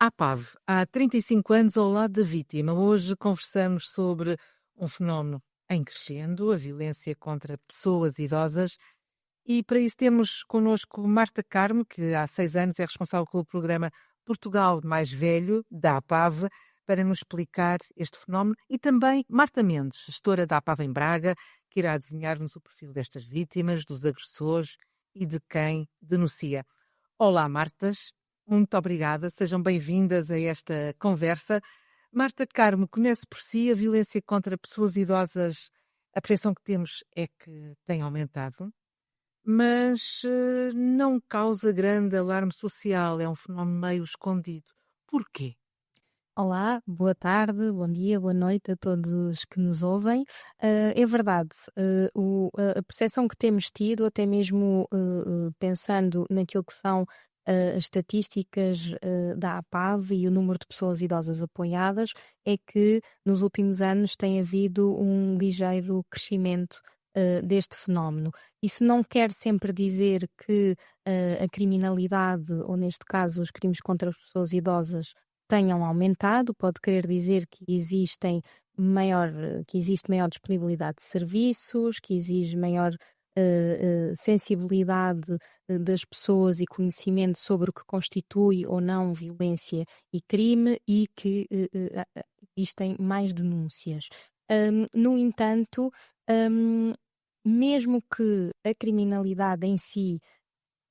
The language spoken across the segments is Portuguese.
APAV, há 35 anos ao lado da vítima. Hoje conversamos sobre um fenómeno em crescendo, a violência contra pessoas idosas. E para isso temos connosco Marta Carmo, que há 6 anos é responsável pelo programa Portugal Mais Velho, da APAV, para nos explicar este fenómeno. E também Marta Mendes, gestora da APAV em Braga, que irá desenhar-nos o perfil destas vítimas, dos agressores e de quem denuncia. Olá, Martas. Muito obrigada. Sejam bem-vindas a esta conversa. Marta Carmo, comece por si. A violência contra pessoas idosas, a percepção que temos é que tem aumentado, mas não causa grande alarme social. É um fenómeno meio escondido. Porquê? Olá, boa tarde, bom dia, boa noite a todos que nos ouvem. É verdade, a percepção que temos tido, até mesmo pensando naquilo que são as estatísticas da APAV e o número de pessoas idosas apoiadas, é que nos últimos anos tem havido um ligeiro crescimento deste fenómeno. Isso não quer sempre dizer que a criminalidade, ou neste caso os crimes contra as pessoas idosas, tenham aumentado, pode querer dizer que que existe maior disponibilidade de serviços, que exige maior sensibilidade das pessoas e conhecimento sobre o que constitui ou não violência e crime e que existem mais denúncias. No entanto, hum, mesmo que a criminalidade em si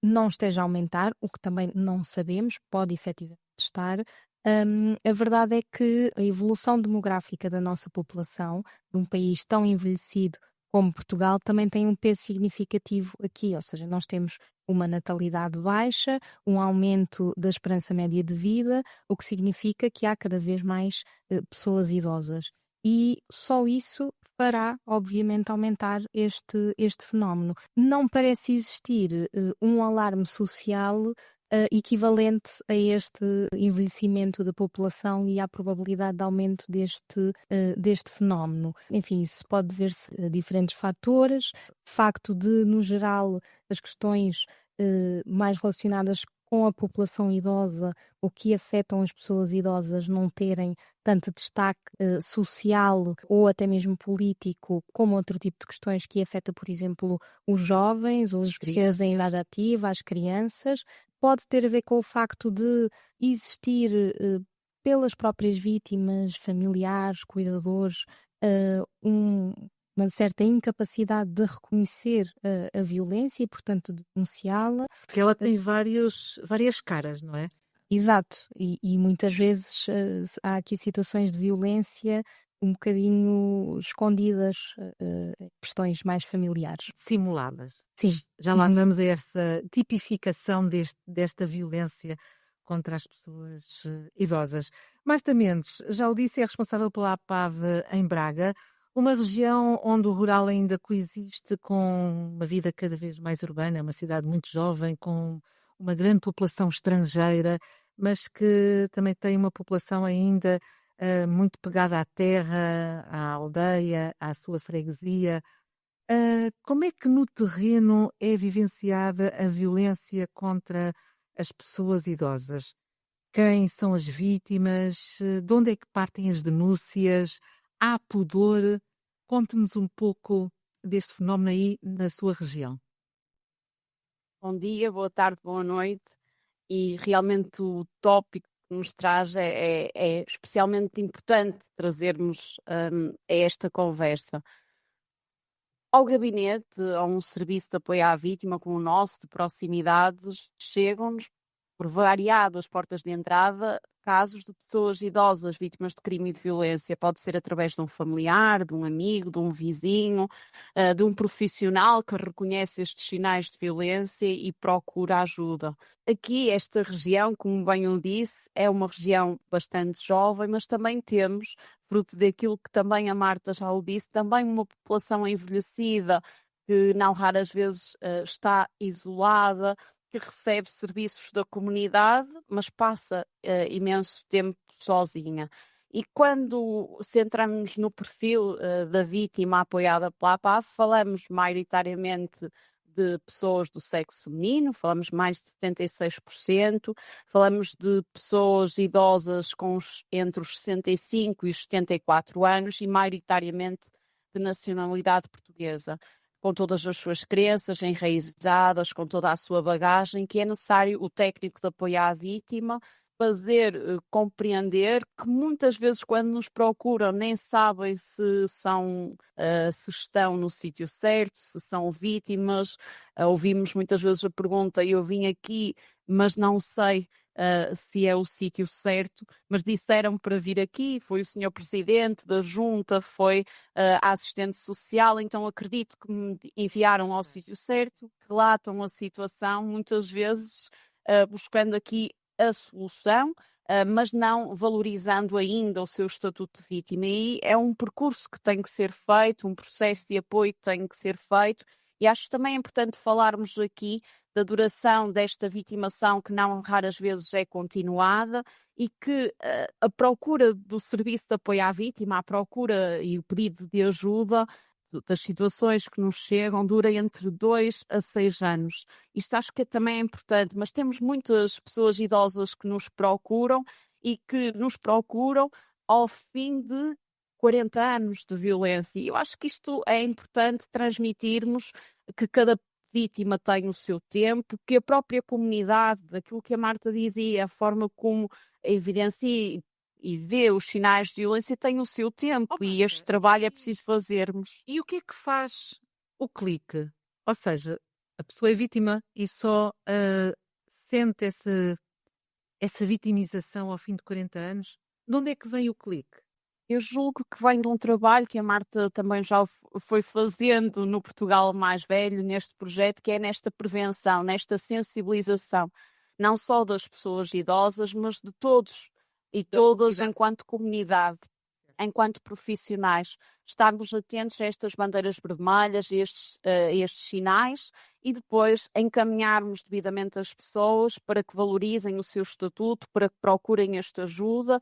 não esteja a aumentar, o que também não sabemos, pode efetivamente estar. A verdade é que a evolução demográfica da nossa população, de um país tão envelhecido como Portugal, também tem um peso significativo aqui, ou seja, nós temos uma natalidade baixa, um aumento da esperança média de vida, o que significa que há cada vez mais pessoas idosas. E só isso fará, obviamente, aumentar este fenómeno. Não parece existir um alarme social equivalente a este envelhecimento da população e à probabilidade de aumento deste fenómeno. Enfim, isso pode dever-se a diferentes fatores. O facto de, no geral, as questões mais relacionadas com a população idosa, o que afetam as pessoas idosas não terem tanto destaque social ou até mesmo político, como outro tipo de questões que afeta, por exemplo, os jovens, ou as pessoas em idade ativa, as crianças, pode ter a ver com o facto de existir pelas próprias vítimas, familiares, cuidadores, uma certa incapacidade de reconhecer a violência e, portanto, de denunciá-la. Porque ela tem várias caras, não é? Exato, e muitas vezes há aqui situações de violência um bocadinho escondidas, questões mais familiares. Simuladas. Sim. Já lá vamos a essa tipificação desta violência contra as pessoas idosas. Marta Mendes, já o disse, é responsável pela APAV em Braga, uma região onde o rural ainda coexiste com uma vida cada vez mais urbana, uma cidade muito jovem, com uma grande população estrangeira, mas que também tem uma população ainda muito pegada à terra, à aldeia, à sua freguesia. Como é que no terreno é vivenciada a violência contra as pessoas idosas? Quem são as vítimas? De onde é que partem as denúncias? Há pudor? Conte-nos um pouco deste fenómeno aí na sua região. Bom dia, boa tarde, boa noite. E realmente o tópico que nos traz é especialmente importante trazermos a esta conversa. Ao gabinete, a um serviço de apoio à vítima como o nosso, de proximidades, chegam-nos por variadas portas de entrada casos de pessoas idosas vítimas de crime e de violência. Pode ser através de um familiar, de um amigo, de um vizinho, de um profissional que reconhece estes sinais de violência e procura ajuda. Aqui, esta região, como bem eu disse, é uma região bastante jovem, mas também temos, fruto daquilo que também a Marta já o disse, também uma população envelhecida que não raras vezes está isolada, que recebe serviços da comunidade, mas passa imenso tempo sozinha. E quando centramos no perfil da vítima apoiada pela APAV, falamos maioritariamente de pessoas do sexo feminino, falamos mais de 76%, falamos de pessoas idosas entre os 65 e os 74 anos e maioritariamente de nacionalidade portuguesa, com todas as suas crenças enraizadas, com toda a sua bagagem, que é necessário o técnico de apoio à vítima fazer compreender que muitas vezes quando nos procuram nem sabem se estão no sítio certo, se são vítimas. Ouvimos muitas vezes a pergunta: eu vim aqui, mas não sei se é o sítio certo, mas disseram para vir aqui, foi o senhor presidente da junta, foi a assistente social, então acredito que me enviaram ao sítio certo, relatam a situação, muitas vezes buscando aqui a solução, mas não valorizando ainda o seu estatuto de vítima. E é um percurso que tem que ser feito, um processo de apoio que tem que ser feito, e acho que também é importante falarmos aqui da duração desta vitimação, que não raras vezes é continuada, e que a procura do serviço de apoio à vítima, a procura e o pedido de ajuda das situações que nos chegam dura entre 2 a 6 anos. Isto acho que também é importante, mas temos muitas pessoas idosas que nos procuram e que nos procuram ao fim de 40 anos de violência. E eu acho que isto é importante transmitirmos, que cada vítima tem o seu tempo, que a própria comunidade, aquilo que a Marta dizia, a forma como evidencia e vê os sinais de violência tem o seu tempo, e este trabalho é preciso fazermos. E o que é que faz o clique? Ou seja, a pessoa é vítima e só sente essa vitimização ao fim de 40 anos? De onde é que vem o clique? Eu julgo que vem de um trabalho que a Marta também já foi fazendo no Portugal Mais Velho, neste projeto, que é nesta prevenção, nesta sensibilização, não só das pessoas idosas, mas de todos e todas enquanto comunidade, enquanto profissionais. Estarmos atentos a estas bandeiras vermelhas, a estes sinais, e depois encaminharmos devidamente as pessoas para que valorizem o seu estatuto, para que procurem esta ajuda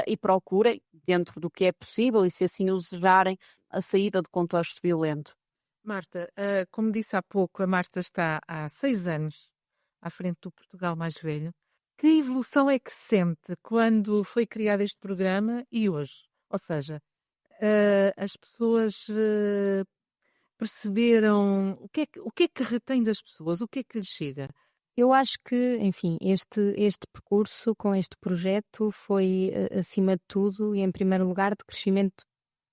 e procurem, dentro do que é possível e se assim o desejarem, a saída de contexto violento. Marta, como disse há pouco, a Marta está há 6 anos à frente do Portugal Mais Velho. Que evolução é que se sente quando foi criado este programa e hoje? Ou seja, as pessoas perceberam o que é que retém das pessoas, o que é que lhes chega? Eu acho que, enfim, este percurso com este projeto foi, acima de tudo e em primeiro lugar, de crescimento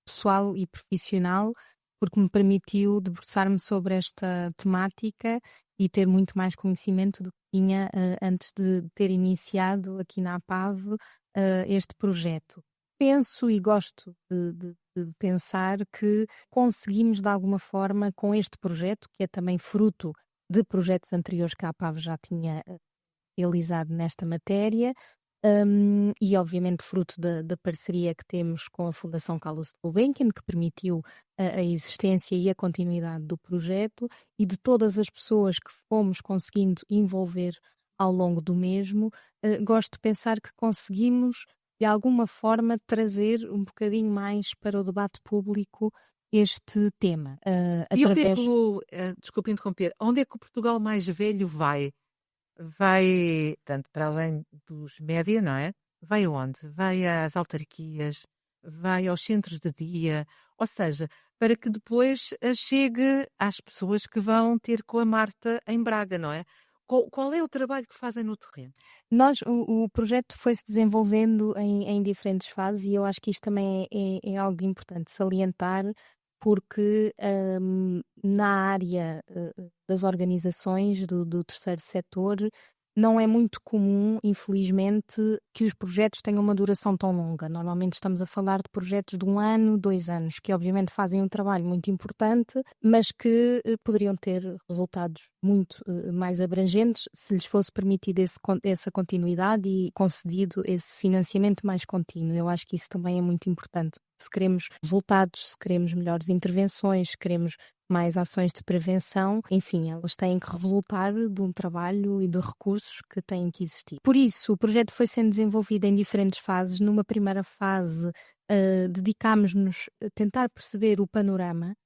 pessoal e profissional, porque me permitiu debruçar-me sobre esta temática e ter muito mais conhecimento do que tinha antes de ter iniciado aqui na APAV este projeto. Penso e gosto de pensar que conseguimos de alguma forma com este projeto, que é também fruto de projetos anteriores que a APAV já tinha realizado nesta matéria, e obviamente fruto da parceria que temos com a Fundação Carlos Gulbenkian, que permitiu a existência e a continuidade do projeto, e de todas as pessoas que fomos conseguindo envolver ao longo do mesmo, gosto de pensar que conseguimos de alguma forma trazer um bocadinho mais para o debate público este tema. E onde é que desculpe interromper, onde é que o Portugal Mais Velho vai? Vai, tanto para além dos média, não é? Vai aonde? Vai às autarquias, vai aos centros de dia, ou seja, para que depois chegue às pessoas que vão ter com a Marta em Braga, não é? Qual é o trabalho que fazem no terreno? O projeto foi-se desenvolvendo em diferentes fases e eu acho que isto também é algo importante salientar, porque na área das organizações do terceiro setor não é muito comum, infelizmente, que os projetos tenham uma duração tão longa. Normalmente estamos a falar de projetos de 1 ano, 2 anos, que obviamente fazem um trabalho muito importante, mas que poderiam ter resultados muito mais abrangentes se lhes fosse permitido essa continuidade e concedido esse financiamento mais contínuo. Eu acho que isso também é muito importante. Se queremos resultados, se queremos melhores intervenções, se queremos mais ações de prevenção, enfim, elas têm que resultar de um trabalho e de recursos que têm que existir. Por isso, o projeto foi sendo desenvolvido em diferentes fases. Numa primeira fase, dedicámos-nos a tentar perceber o panorama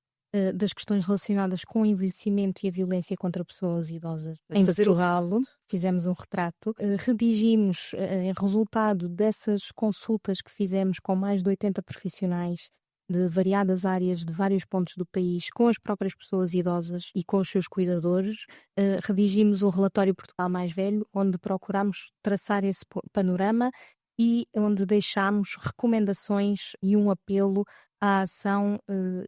das questões relacionadas com o envelhecimento e a violência contra pessoas idosas Portanto, em fazer Portugal. Fizemos um retrato, redigimos, em resultado dessas consultas que fizemos com mais de 80 profissionais de variadas áreas, de vários pontos do país, com as próprias pessoas idosas e com os seus cuidadores, redigimos o relatório Portugal Mais Velho, onde procuramos traçar esse panorama e onde deixamos recomendações e um apelo à ação,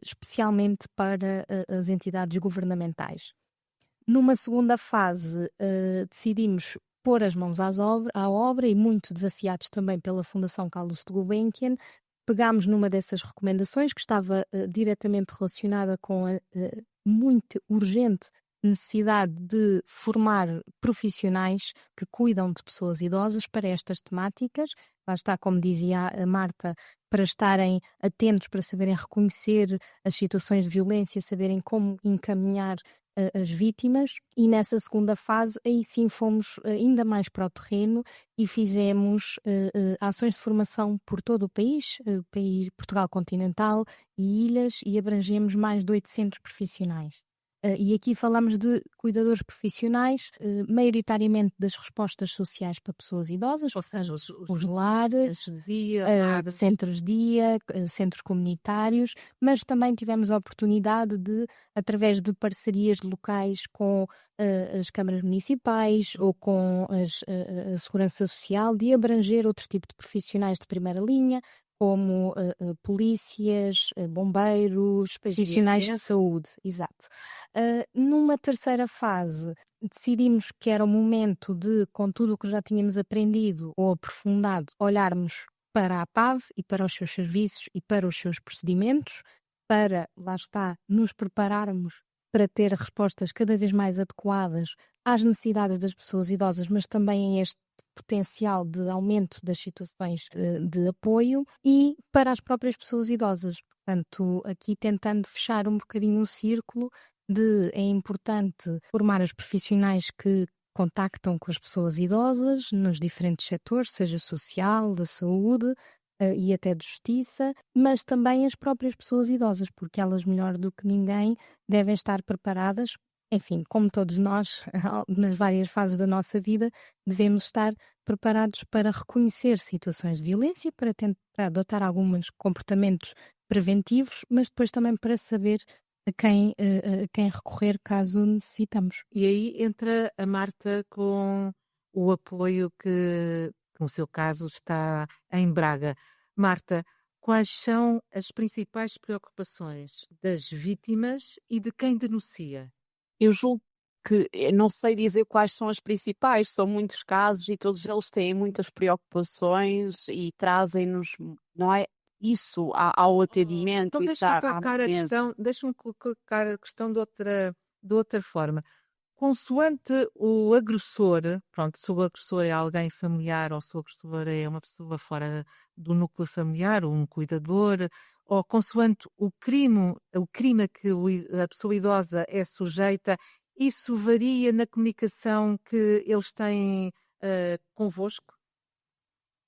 especialmente para as entidades governamentais. Numa segunda fase, decidimos pôr as mãos à obra e muito desafiados também pela Fundação Carlos de Gulbenkian, pegámos numa dessas recomendações que estava diretamente relacionada com a muito urgente necessidade de formar profissionais que cuidam de pessoas idosas para estas temáticas. Lá está, como dizia a Marta, para estarem atentos, para saberem reconhecer as situações de violência, saberem como encaminhar as vítimas, e nessa segunda fase aí sim fomos ainda mais para o terreno e fizemos ações de formação por todo o país, Portugal continental e ilhas, e abrangemos mais de 800 profissionais. E aqui falamos de cuidadores profissionais, maioritariamente das respostas sociais para pessoas idosas, ou seja, os lares, de dia, centros de dia, centros comunitários, mas também tivemos a oportunidade de, através de parcerias locais com as câmaras municipais ou com a Segurança Social, de abranger outro tipo de profissionais de primeira linha, como polícias, bombeiros, profissionais de saúde. Exato. Numa terceira fase, decidimos que era o momento de, com tudo o que já tínhamos aprendido ou aprofundado, olharmos para a PAV e para os seus serviços e para os seus procedimentos, para, lá está, nos prepararmos para ter respostas cada vez mais adequadas às necessidades das pessoas idosas, mas também a este potencial de aumento das situações de apoio, e para as próprias pessoas idosas. Portanto, aqui tentando fechar um bocadinho o círculo de é importante formar os profissionais que contactam com as pessoas idosas nos diferentes setores, seja social, da saúde e até de justiça, mas também as próprias pessoas idosas, porque elas, melhor do que ninguém, devem estar preparadas. Enfim, como todos nós, nas várias fases da nossa vida, devemos estar preparados para reconhecer situações de violência, para tentar adotar alguns comportamentos preventivos, mas depois também para saber a quem recorrer caso necessitamos. E aí entra a Marta com o apoio que no seu caso, está em Braga. Marta, quais são as principais preocupações das vítimas e de quem denuncia? Eu julgo que, não sei dizer quais são as principais, são muitos casos e todos eles têm muitas preocupações e trazem-nos, não é, isso ao atendimento. Então deixa-me colocar a questão de outra forma. Consoante o agressor, pronto, se o agressor é alguém familiar ou se o agressor é uma pessoa fora do núcleo familiar, um cuidador, ou consoante o crime a que a pessoa idosa é sujeita, isso varia na comunicação que eles têm convosco?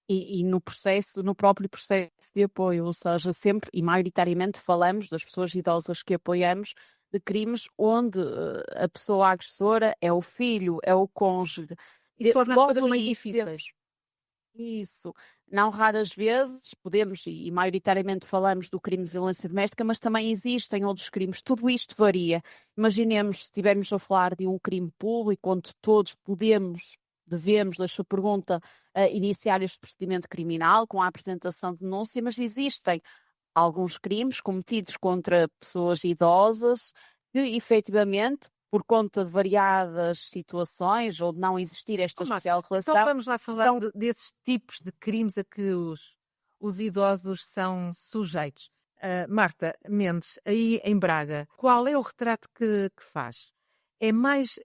E no próprio processo de apoio, ou seja, sempre e maioritariamente falamos das pessoas idosas que apoiamos de crimes onde a pessoa agressora é o filho, é o cônjuge. Isso torna as coisas mais difíceis. Isso. Não raras vezes podemos, e maioritariamente falamos do crime de violência doméstica, mas também existem outros crimes. Tudo isto varia. Imaginemos se estivermos a falar de um crime público, onde todos devemos, da sua pergunta, iniciar este procedimento criminal com a apresentação de denúncia, mas existem alguns crimes cometidos contra pessoas idosas que, efetivamente, por conta de variadas situações ou de não existir esta especial relação... Então vamos lá falar desses tipos de crimes a que os idosos são sujeitos. Marta Mendes, aí em Braga, qual é o retrato que faz? É mais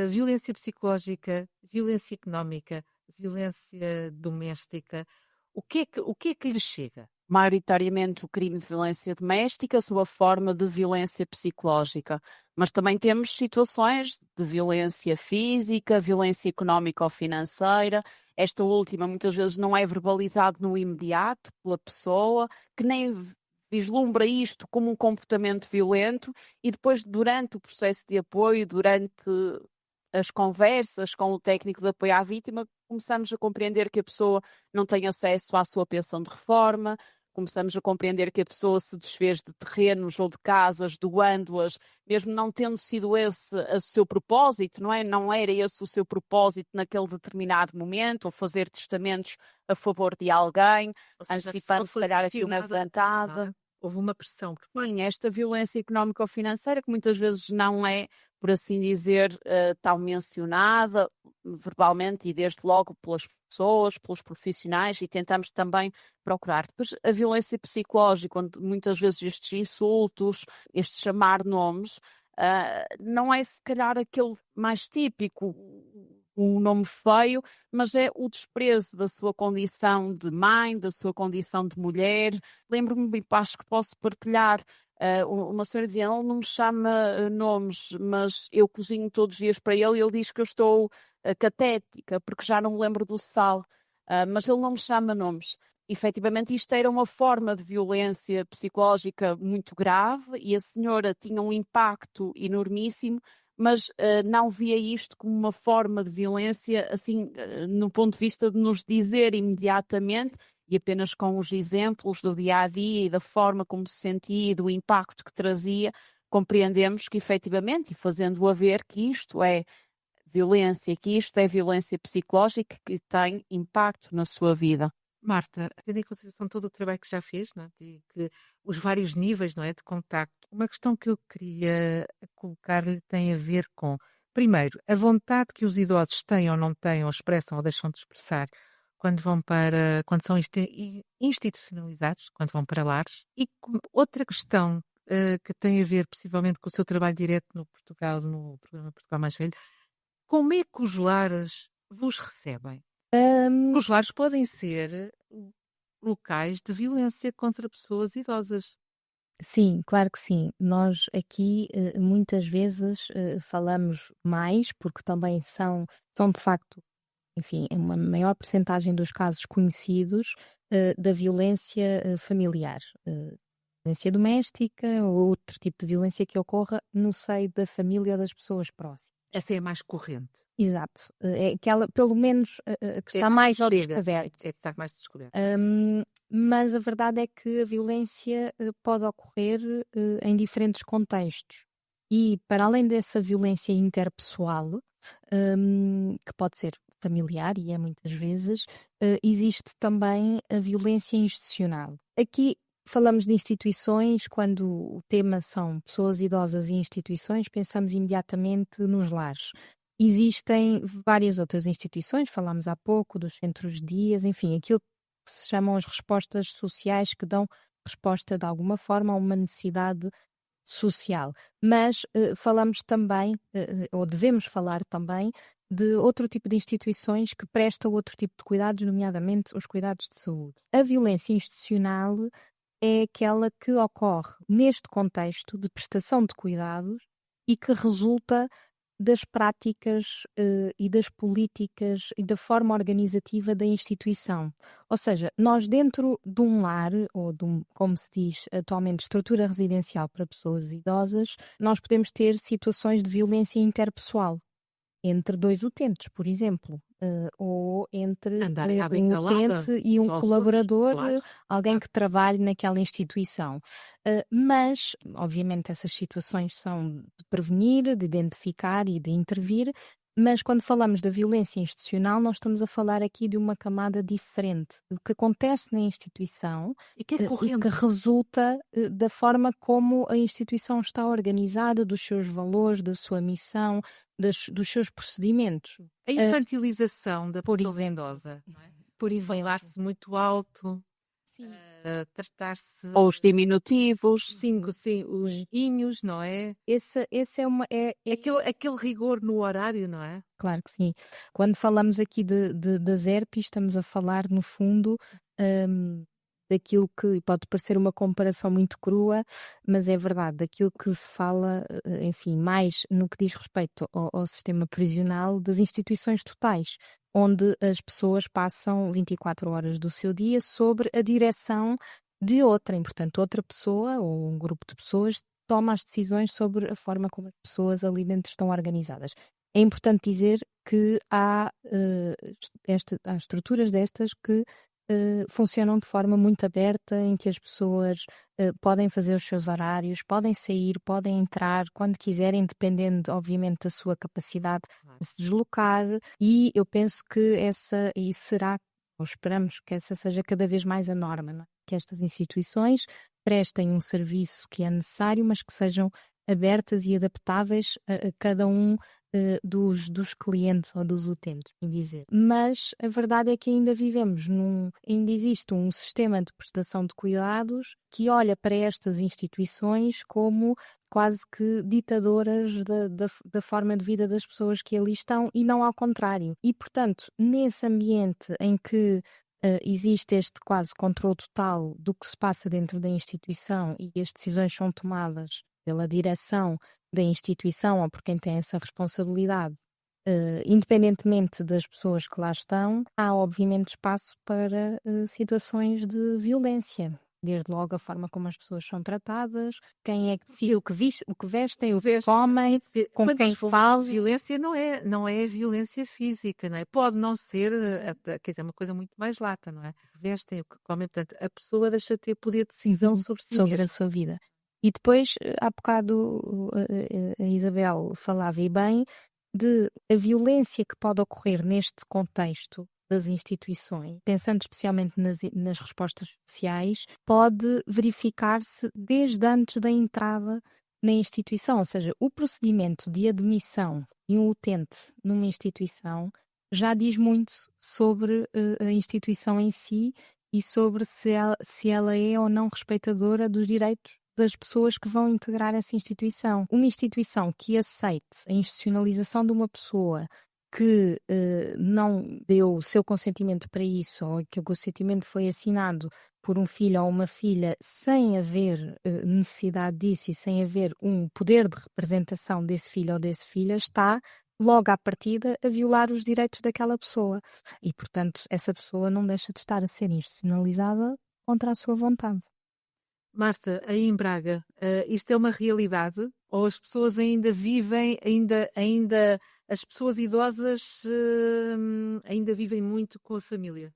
violência psicológica, violência económica, violência doméstica? O que é que lhe chega? Maioritariamente o crime de violência doméstica sob a forma de violência psicológica, mas também temos situações de violência física, violência económica ou financeira. Esta última muitas vezes não é verbalizado no imediato pela pessoa, que nem vislumbra isto como um comportamento violento e depois, durante o processo de apoio, durante as conversas com o técnico de apoio à vítima, começamos a compreender que a pessoa não tem acesso à sua pensão de reforma, começamos a compreender que a pessoa se desfez de terrenos ou de casas, doando-as, mesmo não tendo sido esse o seu propósito, não é? Não era esse o seu propósito naquele determinado momento, ou fazer testamentos a favor de alguém, Ou seja, a pessoa antecipando se foi calhar aqui uma pressionada, não levantada. é? Houve uma pressão por parte. Sim, esta violência económica ou financeira que muitas vezes não é, por assim dizer, tão mencionada verbalmente e desde logo pelas pessoas, pelos profissionais, e tentamos também procurar. Depois, a violência psicológica, onde muitas vezes estes insultos, este chamar nomes, não é se calhar aquele mais típico, um nome feio, mas é o desprezo da sua condição de mãe, da sua condição de mulher. Lembro-me, e acho que posso partilhar, uma senhora dizia, ele não me chama nomes, mas eu cozinho todos os dias para ele e ele diz que eu estou catética, porque já não me lembro do sal, mas ele não me chama nomes. Efetivamente, isto era uma forma de violência psicológica muito grave e a senhora tinha um impacto enormíssimo, mas não via isto como uma forma de violência, assim, no ponto de vista de nos dizer imediatamente, e apenas com os exemplos do dia a dia e da forma como se sentia e do impacto que trazia, compreendemos que efetivamente, e fazendo-o a ver, que isto é violência, que isto é violência psicológica que tem impacto na sua vida. Marta, tendo em consideração todo o trabalho que já fez, não é? E que os vários níveis, não é, de contacto, uma questão que eu queria colocar-lhe tem a ver com, primeiro, a vontade que os idosos têm ou não têm, ou expressam ou deixam de expressar quando são institucionalizados, quando vão para lares. E outra questão que tem a ver, possivelmente, com o seu trabalho direto no Portugal, no programa Portugal Mais Velho, como é que os lares vos recebem? Os lares podem ser locais de violência contra pessoas idosas. Sim, claro que sim. Nós aqui muitas vezes falamos mais, porque também são de facto, enfim, é uma maior percentagem dos casos conhecidos da violência familiar. Violência doméstica ou outro tipo de violência que ocorra no seio da família ou das pessoas próximas. Essa é a mais corrente. Exato. É aquela, pelo menos, que está mais ao descoberto. É que está mais descoberto. Mas a verdade é que a violência pode ocorrer em diferentes contextos. E, para além dessa violência interpessoal, que pode ser familiar, e é muitas vezes, existe também a violência institucional. Aqui falamos de instituições, quando o tema são pessoas idosas e instituições, pensamos imediatamente nos lares. Existem várias outras instituições, falámos há pouco dos centros de dias, enfim, aquilo que se chamam as respostas sociais, que dão resposta de alguma forma a uma necessidade social. Mas falamos também, ou devemos falar também, de outro tipo de instituições que prestam outro tipo de cuidados, nomeadamente os cuidados de saúde. A violência institucional é aquela que ocorre neste contexto de prestação de cuidados e que resulta das práticas e das políticas e da forma organizativa da instituição. Ou seja, nós dentro de um lar, ou como se diz atualmente, estrutura residencial para pessoas idosas, nós podemos ter situações de violência interpessoal entre dois utentes, por exemplo, ou entre um utente e um colaborador, claro, alguém que trabalhe naquela instituição. Mas, obviamente, essas situações são de prevenir, de identificar e de intervir, mas quando falamos da violência institucional, nós estamos a falar aqui de uma camada diferente. O que acontece na instituição e que resulta da forma como a instituição está organizada, dos seus valores, da sua missão, dos seus procedimentos. A infantilização da pessoa idosa, não é? Por falar-se muito alto, tratar-se... Ou os diminutivos. Sim, os guinhos, não é? Esse é aquele rigor no horário, não é? Claro que sim. Quando falamos aqui das herpes, estamos a falar, no fundo, daquilo que pode parecer uma comparação muito crua, mas é verdade, daquilo que se fala, enfim, mais no que diz respeito ao sistema prisional das instituições totais, onde as pessoas passam 24 horas do seu dia sobre a direção de outrem. Portanto, outra pessoa ou um grupo de pessoas toma as decisões sobre a forma como as pessoas ali dentro estão organizadas. É importante dizer que há estruturas destas que funcionam de forma muito aberta, em que as pessoas podem fazer os seus horários, podem sair, podem entrar quando quiserem, dependendo, obviamente, da sua capacidade de se deslocar. E eu penso que será, ou esperamos que essa seja cada vez mais a norma, não é? Que estas instituições prestem um serviço que é necessário, mas que sejam abertas e adaptáveis a cada um dos clientes ou dos utentes, bem dizer. Mas a verdade é que ainda ainda existe um sistema de prestação de cuidados que olha para estas instituições como quase que ditadoras da forma de vida das pessoas que ali estão e não ao contrário. E, portanto, nesse ambiente em que existe este quase controle total do que se passa dentro da instituição e as decisões são tomadas pela direção da instituição ou por quem tem essa responsabilidade, independentemente das pessoas que lá estão, há obviamente espaço para situações de violência. Desde logo a forma como as pessoas são tratadas, quem é que decide o que vestem, o que comem, com quem falam. Violência não é violência física, não é? Pode não ser, quer dizer, uma coisa muito mais lata, não é? O que vestem, o que comem, portanto, a pessoa deixa de ter poder de decisão sobre si sobre mesma. a sua vida. E depois, há bocado, a Isabel falava e bem de a violência que pode ocorrer neste contexto das instituições, pensando especialmente nas respostas sociais, pode verificar-se desde antes da entrada na instituição, ou seja, o procedimento de admissão de um utente numa instituição já diz muito sobre a instituição em si e sobre se ela é ou não respeitadora dos direitos das pessoas que vão integrar essa instituição. Uma instituição que aceite a institucionalização de uma pessoa que não deu o seu consentimento para isso, ou que o consentimento foi assinado por um filho ou uma filha sem haver necessidade disso e sem haver um poder de representação desse filho ou desse filha, está logo à partida a violar os direitos daquela pessoa. E, portanto, essa pessoa não deixa de estar a ser institucionalizada contra a sua vontade. Marta, aí em Braga, isto é uma realidade? Ou as pessoas ainda vivem, as pessoas idosas ainda vivem muito com a família?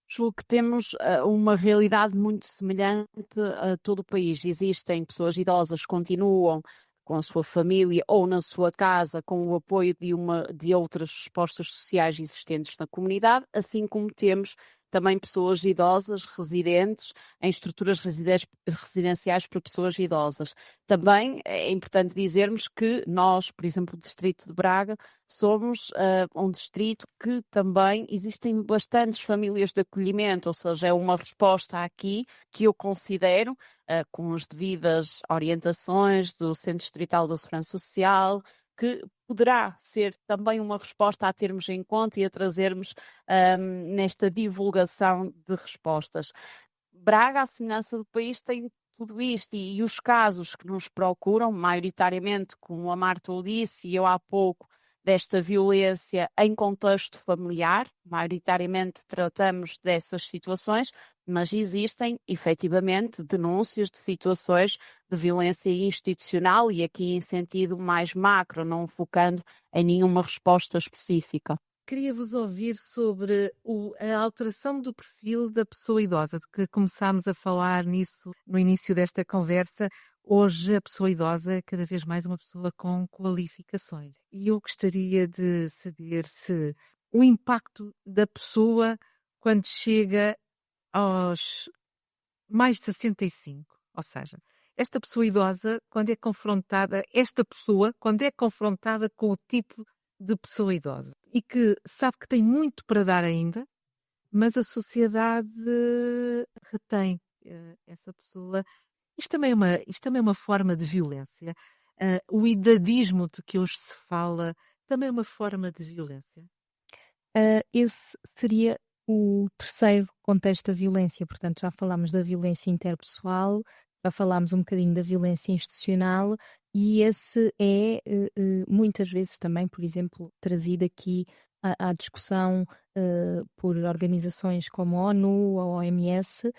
Julgo que temos uma realidade muito semelhante a todo o país. Existem pessoas idosas que continuam com a sua família ou na sua casa com o apoio de outras respostas sociais existentes na comunidade, assim como temos também pessoas idosas residentes em estruturas residenciais para pessoas idosas. Também é importante dizermos que nós, por exemplo, o Distrito de Braga, somos um distrito que também existem bastantes famílias de acolhimento, ou seja, é uma resposta aqui que eu considero, com as devidas orientações do Centro Distrital da Segurança Social, que poderá ser também uma resposta a termos em conta e a trazermos nesta divulgação de respostas. Braga, à semelhança do país, tem tudo isto e os casos que nos procuram, maioritariamente, como a Marta o disse e eu há pouco, desta violência em contexto familiar, maioritariamente tratamos dessas situações, mas existem efetivamente denúncias de situações de violência institucional e aqui em sentido mais macro, não focando em nenhuma resposta específica. Queria vos ouvir sobre a alteração do perfil da pessoa idosa, de que começámos a falar nisso no início desta conversa. Hoje a pessoa idosa é cada vez mais uma pessoa com qualificações. E eu gostaria de saber se o impacto da pessoa quando chega aos mais de 65, ou seja, esta pessoa idosa, quando é confrontada com o título de pessoa idosa e que sabe que tem muito para dar ainda, mas a sociedade retém essa pessoa. Isto também é uma forma de violência. O idadismo de que hoje se fala também é uma forma de violência. Esse seria o terceiro contexto da violência. Portanto, já falámos da violência interpessoal, já falámos um bocadinho da violência institucional e esse é muitas vezes também, por exemplo, trazido aqui à discussão por organizações como a ONU ou a OMS,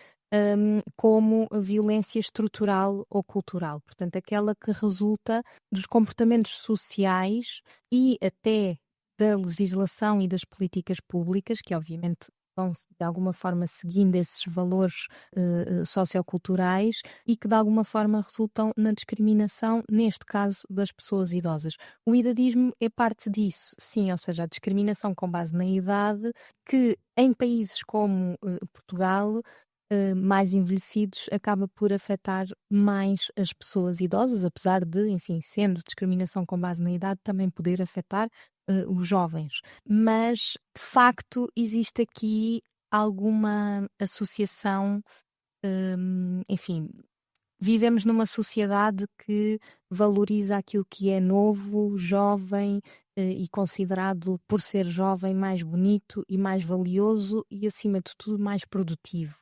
como a violência estrutural ou cultural, portanto, aquela que resulta dos comportamentos sociais e até da legislação e das políticas públicas, que obviamente vão de alguma forma seguindo esses valores socioculturais e que de alguma forma resultam na discriminação, neste caso, das pessoas idosas. O idadismo é parte disso, sim, ou seja, a discriminação com base na idade, que em países como Portugal, mais envelhecidos, acaba por afetar mais as pessoas idosas, apesar de, enfim, sendo discriminação com base na idade, também poder afetar os jovens. Mas, de facto, existe aqui alguma associação, enfim, vivemos numa sociedade que valoriza aquilo que é novo, jovem e considerado, por ser jovem, mais bonito e mais valioso e, acima de tudo, mais produtivo.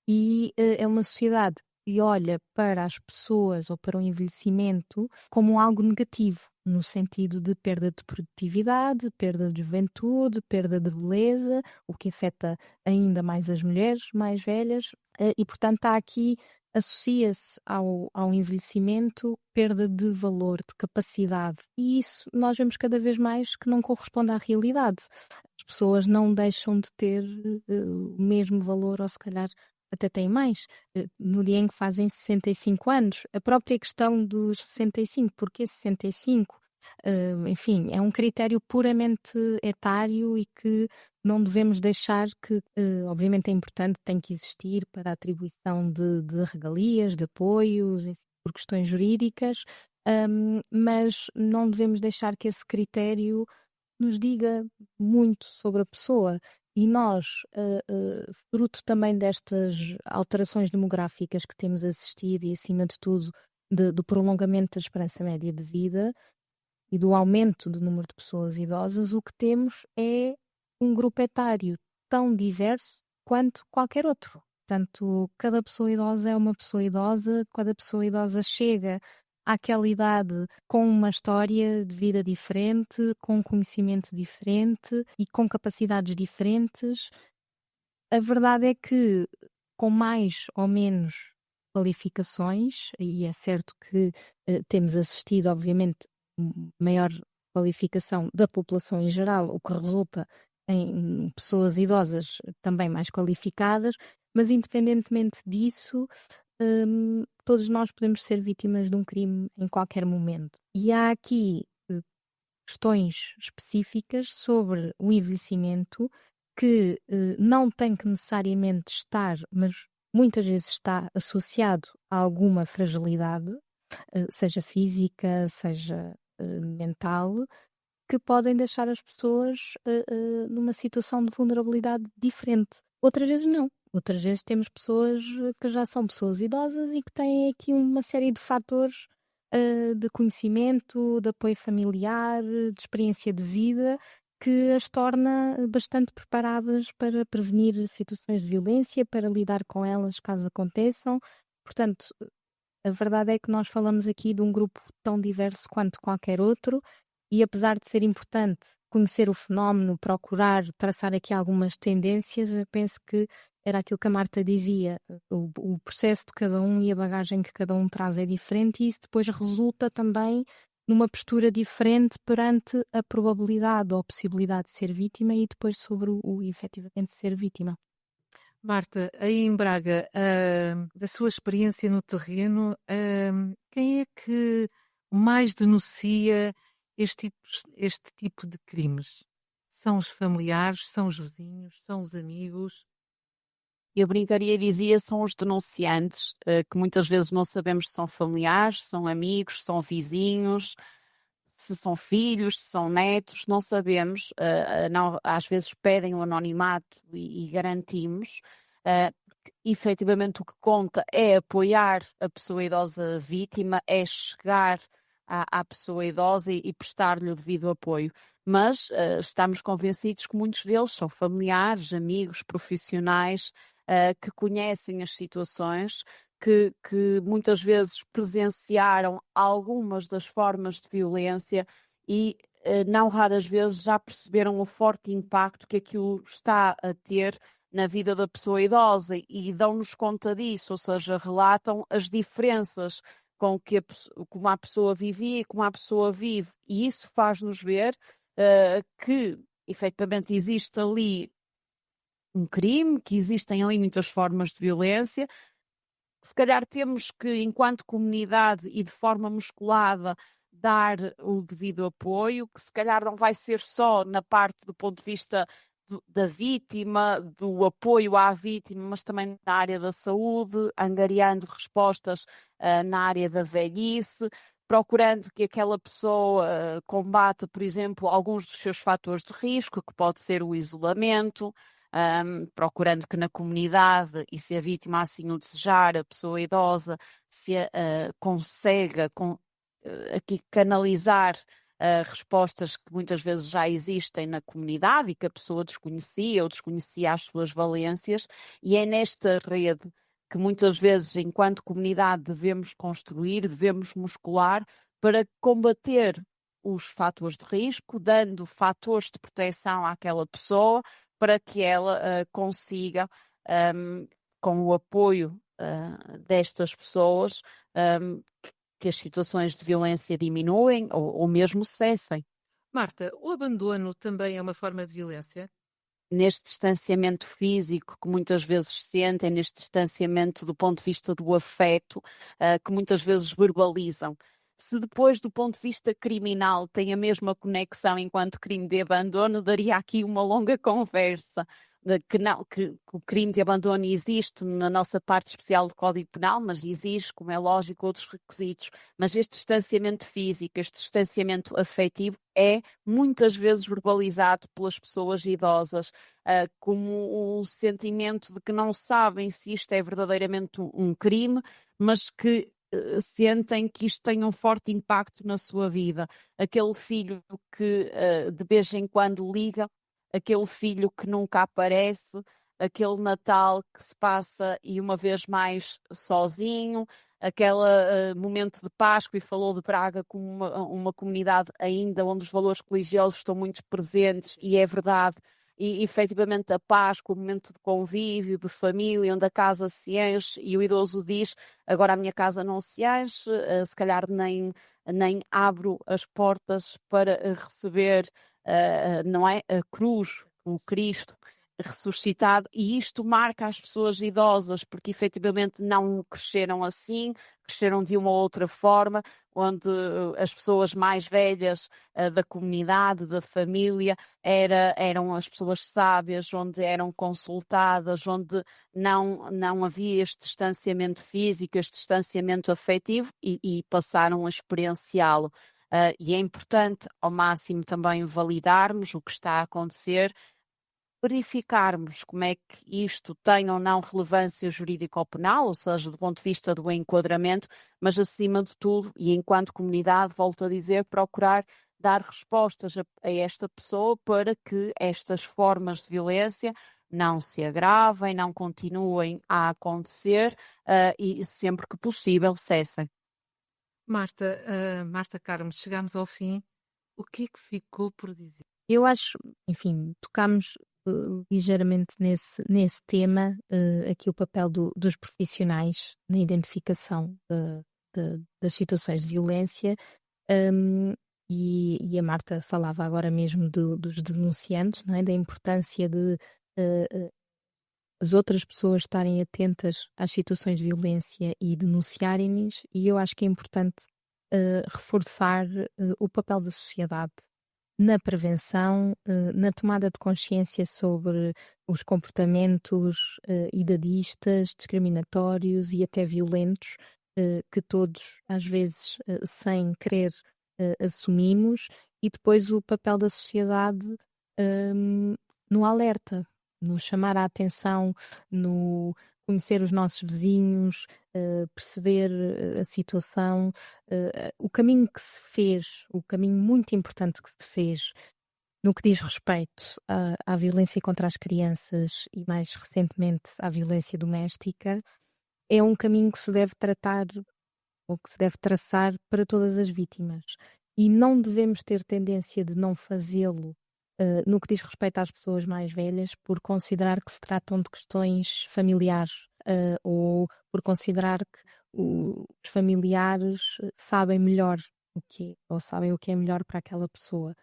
E é uma sociedade que olha para as pessoas ou para o envelhecimento como algo negativo, no sentido de perda de produtividade, perda de juventude, perda de beleza, o que afeta ainda mais as mulheres mais velhas, e portanto há aqui, associa-se ao envelhecimento, perda de valor, de capacidade, e isso nós vemos cada vez mais que não corresponde à realidade. As pessoas não deixam de ter o mesmo valor, ou se calhar até têm mais, no dia em que fazem 65 anos. A própria questão dos 65, porquê 65? Enfim, é um critério puramente etário e que não devemos deixar que, obviamente é importante, tem que existir para a atribuição de regalias, de apoios, enfim, por questões jurídicas, mas não devemos deixar que esse critério nos diga muito sobre a pessoa. E nós, fruto também destas alterações demográficas que temos assistido e, acima de tudo, do prolongamento da esperança média de vida e do aumento do número de pessoas idosas, o que temos é um grupo etário tão diverso quanto qualquer outro. Portanto, cada pessoa idosa é uma pessoa idosa, cada pessoa idosa chega àquela idade com uma história de vida diferente, com um conhecimento diferente e com capacidades diferentes. A verdade é que, com mais ou menos qualificações, e é certo que temos assistido, obviamente, maior qualificação da população em geral, o que resulta em pessoas idosas também mais qualificadas, mas independentemente disso, todos nós podemos ser vítimas de um crime em qualquer momento. E há aqui questões específicas sobre o envelhecimento que não tem que necessariamente estar, mas muitas vezes está associado a alguma fragilidade, seja física, seja mental, que podem deixar as pessoas numa situação de vulnerabilidade diferente. Outras vezes não. Outras vezes temos pessoas que já são pessoas idosas e que têm aqui uma série de fatores de conhecimento, de apoio familiar, de experiência de vida, que as torna bastante preparadas para prevenir situações de violência, para lidar com elas caso aconteçam. Portanto, a verdade é que nós falamos aqui de um grupo tão diverso quanto qualquer outro, e apesar de ser importante conhecer o fenómeno, procurar traçar aqui algumas tendências, eu penso que era aquilo que a Marta dizia, o processo de cada um e a bagagem que cada um traz é diferente, e isso depois resulta também numa postura diferente perante a probabilidade ou a possibilidade de ser vítima e depois sobre o efetivamente ser vítima. Marta, aí em Braga, da sua experiência no terreno, quem é que mais denuncia este tipo de crimes? São os familiares, são os vizinhos, são os amigos? Eu brincaria e dizia, são os denunciantes, que muitas vezes não sabemos se são familiares, são amigos, são vizinhos, se são filhos, se são netos, não sabemos. Não, às vezes pedem o anonimato e garantimos. Efetivamente o que conta é apoiar a pessoa idosa vítima, é chegar à pessoa idosa e prestar-lhe o devido apoio. Mas estamos convencidos que muitos deles são familiares, amigos, profissionais, que conhecem as situações, que muitas vezes presenciaram algumas das formas de violência e não raras vezes já perceberam o forte impacto que aquilo está a ter na vida da pessoa idosa e dão-nos conta disso, ou seja, relatam as diferenças com que como a pessoa vivia e como a pessoa vive. E isso faz-nos ver que efetivamente existe ali um crime, que existem ali muitas formas de violência. Se calhar temos que, enquanto comunidade e de forma musculada, dar o devido apoio, que se calhar não vai ser só na parte do ponto de vista da vítima, do apoio à vítima, mas também na área da saúde, angariando respostas na área da velhice, procurando que aquela pessoa combata, por exemplo, alguns dos seus fatores de risco, que pode ser o isolamento, procurando que na comunidade, e se a vítima assim o desejar, a pessoa idosa se consiga aqui canalizar respostas que muitas vezes já existem na comunidade e que a pessoa desconhecia ou desconhecia as suas valências, e é nesta rede que muitas vezes, enquanto comunidade, devemos construir, devemos muscular para combater os fatores de risco, dando fatores de proteção àquela pessoa, para que ela consiga, com o apoio destas pessoas, que as situações de violência diminuem ou mesmo cessem. Marta, o abandono também é uma forma de violência? Neste distanciamento físico que muitas vezes sentem, neste distanciamento do ponto de vista do afeto, que muitas vezes verbalizam. Se depois, do ponto de vista criminal, tem a mesma conexão enquanto crime de abandono, daria aqui uma longa conversa. Que o crime de abandono existe na nossa parte especial do Código Penal, mas exige, como é lógico, outros requisitos. Mas este distanciamento físico, este distanciamento afetivo é muitas vezes verbalizado pelas pessoas idosas como um sentimento de que não sabem se isto é verdadeiramente um crime, mas que sentem que isto tem um forte impacto na sua vida. Aquele filho que de vez em quando liga, aquele filho que nunca aparece, aquele Natal que se passa e uma vez mais sozinho, aquele momento de Páscoa, e falou de Braga como uma comunidade ainda onde os valores religiosos estão muito presentes, e é verdade. E efetivamente a Páscoa, o momento de convívio, de família, onde a casa se enche e o idoso diz: agora a minha casa não se enche, se calhar nem abro as portas para receber, não é, a cruz, o Cristo ressuscitado. E isto marca as pessoas idosas, porque efetivamente não cresceram assim, cresceram de uma outra forma, onde as pessoas mais velhas da comunidade, da família, eram as pessoas sábias, onde eram consultadas, onde não havia este distanciamento físico, este distanciamento afetivo, e passaram a experienciá-lo. E é importante ao máximo também validarmos o que está a acontecer, verificarmos como é que isto tem ou não relevância jurídico-penal, ou seja, do ponto de vista do enquadramento, mas acima de tudo, e enquanto comunidade, volto a dizer, procurar dar respostas a esta pessoa para que estas formas de violência não se agravem, não continuem a acontecer e sempre que possível cessem. Marta Carmo, chegamos ao fim. O que é que ficou por dizer? Eu acho, enfim, tocámos ligeiramente nesse tema, aqui o papel dos profissionais na identificação das situações de violência, e a Marta falava agora mesmo dos denunciantes, não é? Da importância de as outras pessoas estarem atentas às situações de violência e denunciarem-nos, e eu acho que é importante reforçar o papel da sociedade na prevenção, na tomada de consciência sobre os comportamentos idadistas, discriminatórios e até violentos, que todos, às vezes, sem querer, assumimos, e depois o papel da sociedade no alerta, no chamar a atenção, no conhecer os nossos vizinhos, perceber a situação, o caminho que se fez, o caminho muito importante que se fez no que diz respeito à violência contra as crianças e, mais recentemente, à violência doméstica, é um caminho que se deve tratar ou que se deve traçar para todas as vítimas. E não devemos ter tendência de não fazê-lo no que diz respeito às pessoas mais velhas, por considerar que se tratam de questões familiares, ou por considerar que os familiares sabem melhor o que é, ou sabem o que é melhor para aquela pessoa.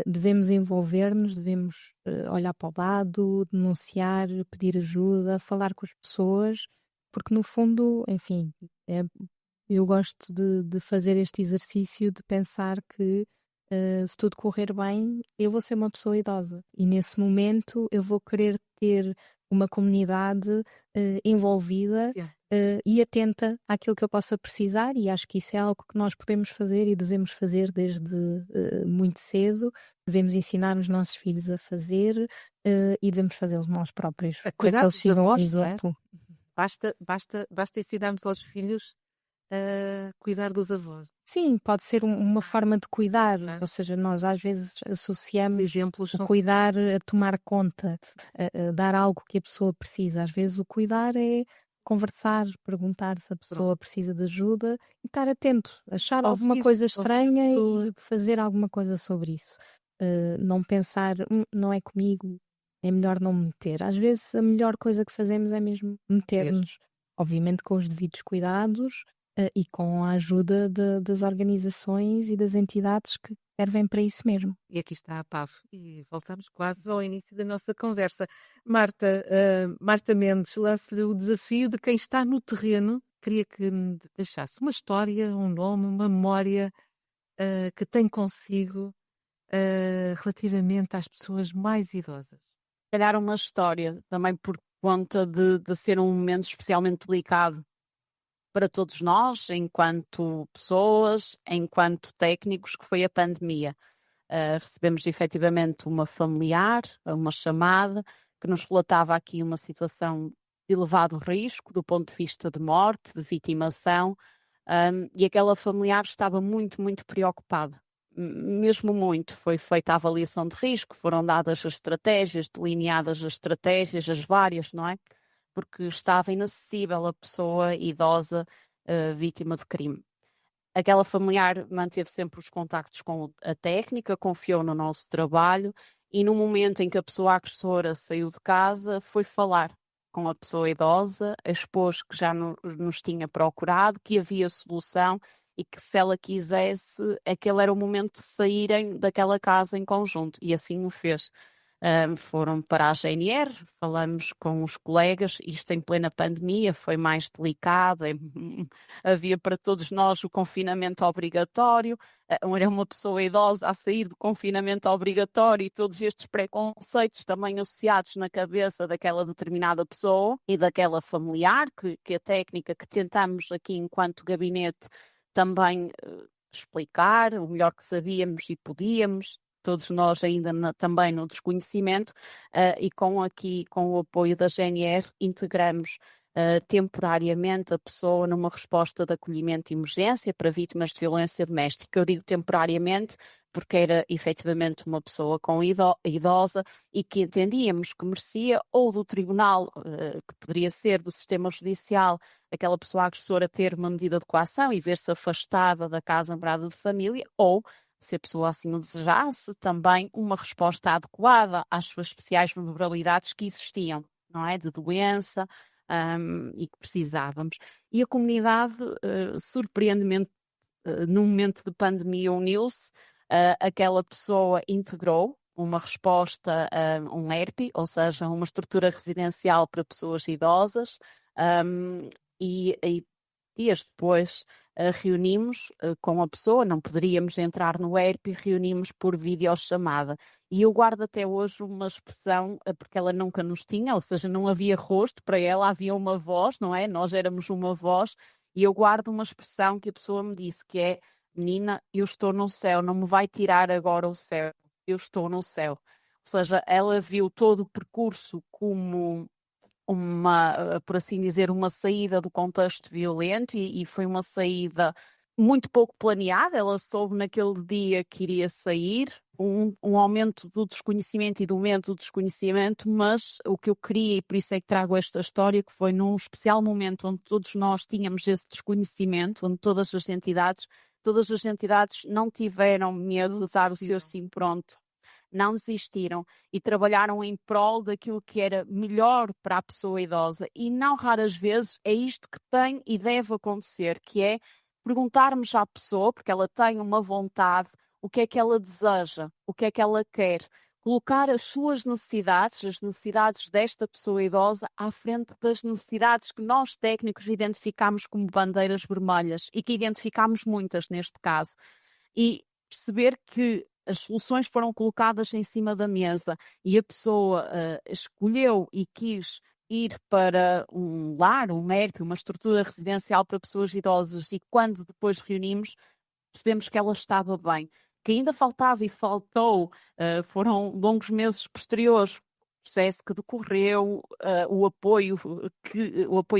Devemos envolver-nos, devemos olhar para o lado, denunciar, pedir ajuda, falar com as pessoas, porque no fundo, enfim, eu gosto de fazer este exercício de pensar que se tudo correr bem, eu vou ser uma pessoa idosa e nesse momento eu vou querer ter uma comunidade envolvida Yeah. e atenta àquilo que eu possa precisar, e acho que isso é algo que nós podemos fazer e devemos fazer desde muito cedo. Devemos ensinar os nossos filhos a fazer e devemos fazê-los nós próprios, A para que cuidar eles dos sigam o avós, não é? exemplo. Basta ensinarmos aos filhos a cuidar dos avós. Sim, pode ser uma forma de cuidar, É. ou seja, nós às vezes Os associamos exemplos o são cuidar a tomar conta, a dar algo que a pessoa precisa. Às vezes o cuidar é conversar, perguntar se a pessoa precisa de ajuda e estar atento, achar alguma ouvir, coisa ouvir a estranha pessoa. e fazer alguma coisa sobre isso. Não pensar, não é comigo, é melhor não me meter. Às vezes a melhor coisa que fazemos é mesmo meter-nos, obviamente com os devidos cuidados e com a ajuda das organizações e das entidades que servem para isso mesmo. E aqui está a PAV. E voltamos quase ao início da nossa conversa. Marta, Marta Mendes, lanço-lhe o desafio de quem está no terreno. Queria que me deixasse uma história, um nome, uma memória que tem consigo relativamente às pessoas mais idosas. Calhar uma história, também por conta de ser um momento especialmente delicado para todos nós, enquanto pessoas, enquanto técnicos, que foi a pandemia. Recebemos efetivamente uma familiar, uma chamada, que nos relatava aqui uma situação de elevado risco do ponto de vista de morte, de vitimação, e aquela familiar estava muito, muito preocupada. Mesmo muito. Foi feita a avaliação de risco, foram dadas as estratégias, delineadas as estratégias, as várias, não é? Porque estava inacessível a pessoa idosa vítima de crime. Aquela familiar manteve sempre os contactos com a técnica, confiou no nosso trabalho e no momento em que a pessoa agressora saiu de casa, foi falar com a pessoa idosa, expôs que já nos tinha procurado, que havia solução e que se ela quisesse, aquele era o momento de saírem daquela casa em conjunto, e assim o fez. Foram para a GNR, falamos com os colegas, isto em plena pandemia, foi mais delicado, havia para todos nós o confinamento obrigatório, era uma pessoa idosa a sair do confinamento obrigatório e todos estes preconceitos também associados na cabeça daquela determinada pessoa e daquela familiar, que a técnica que tentamos aqui enquanto gabinete também explicar o melhor que sabíamos e podíamos, todos nós ainda também no desconhecimento, e com o apoio da GNR integramos temporariamente a pessoa numa resposta de acolhimento de emergência para vítimas de violência doméstica. Eu digo temporariamente porque era efetivamente uma pessoa idosa e que entendíamos que merecia ou do tribunal, que poderia ser do sistema judicial, aquela pessoa agressora ter uma medida de coação e ver-se afastada da casa morada de família, ou se a pessoa assim o desejasse, também uma resposta adequada às suas especiais vulnerabilidades que existiam, não é? De doença, e que precisávamos. E a comunidade, surpreendentemente, no momento de pandemia, uniu-se, aquela pessoa integrou uma resposta a um ERP, ou seja, uma estrutura residencial para pessoas idosas, e dias depois reunimos com a pessoa, não poderíamos entrar no ERP, reunimos por videochamada. E eu guardo até hoje uma expressão, porque ela nunca nos tinha, ou seja, não havia rosto para ela, havia uma voz, não é? Nós éramos uma voz, e eu guardo uma expressão que a pessoa me disse, que é: menina, eu estou no céu, não me vai tirar agora o céu, eu estou no céu. Ou seja, ela viu todo o percurso como por assim dizer, uma saída do contexto violento e foi uma saída muito pouco planeada. Ela soube naquele dia que iria sair, um aumento do desconhecimento e do momento do desconhecimento, mas o que eu queria, e por isso é que trago esta história, que foi num especial momento onde todos nós tínhamos esse desconhecimento, onde todas as entidades não tiveram medo de dar o seu sim pronto. não desistiram e trabalharam em prol daquilo que era melhor para a pessoa idosa. E não raras vezes é isto que tem e deve acontecer, que é perguntarmos à pessoa, porque ela tem uma vontade, o que é que ela deseja, o que é que ela quer. Colocar as suas necessidades, as necessidades desta pessoa idosa, à frente das necessidades que nós técnicos identificamos como bandeiras vermelhas e que identificamos muitas neste caso. E perceber que as soluções foram colocadas em cima da mesa e a pessoa escolheu e quis ir para um lar, um ERP, uma estrutura residencial para pessoas idosas, e quando depois reunimos, percebemos que ela estava bem. Que ainda faltava e faltou, foram longos meses posteriores, o processo que decorreu, o apoio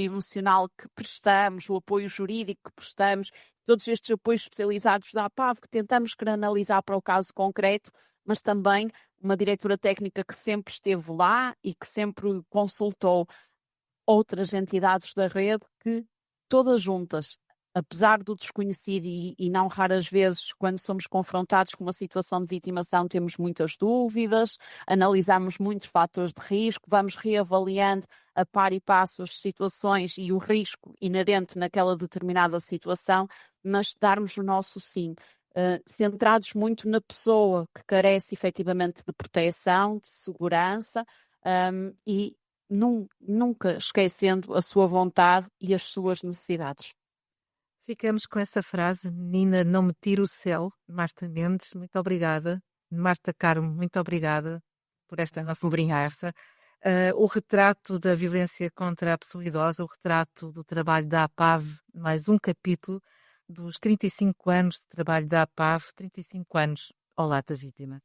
emocional que prestamos, o apoio jurídico que prestamos, todos estes apoios especializados da APAV que tentamos canalizar para o caso concreto, mas também uma diretora técnica que sempre esteve lá e que sempre consultou outras entidades da rede, que todas juntas, apesar do desconhecido e não raras vezes, quando somos confrontados com uma situação de vitimação, temos muitas dúvidas, analisamos muitos fatores de risco, vamos reavaliando a par e passo as situações e o risco inerente naquela determinada situação, mas darmos o nosso sim. Centrados muito na pessoa que carece efetivamente de proteção, de segurança, e nunca esquecendo a sua vontade e as suas necessidades. Ficamos com essa frase: menina, não me tire o céu. Marta Mendes, muito obrigada. Marta Carmo, muito obrigada por esta nossa conversa. O retrato da violência contra a pessoa idosa, o retrato do trabalho da APAV, mais um capítulo dos 35 anos de trabalho da APAV, 35 anos ao lado da vítima.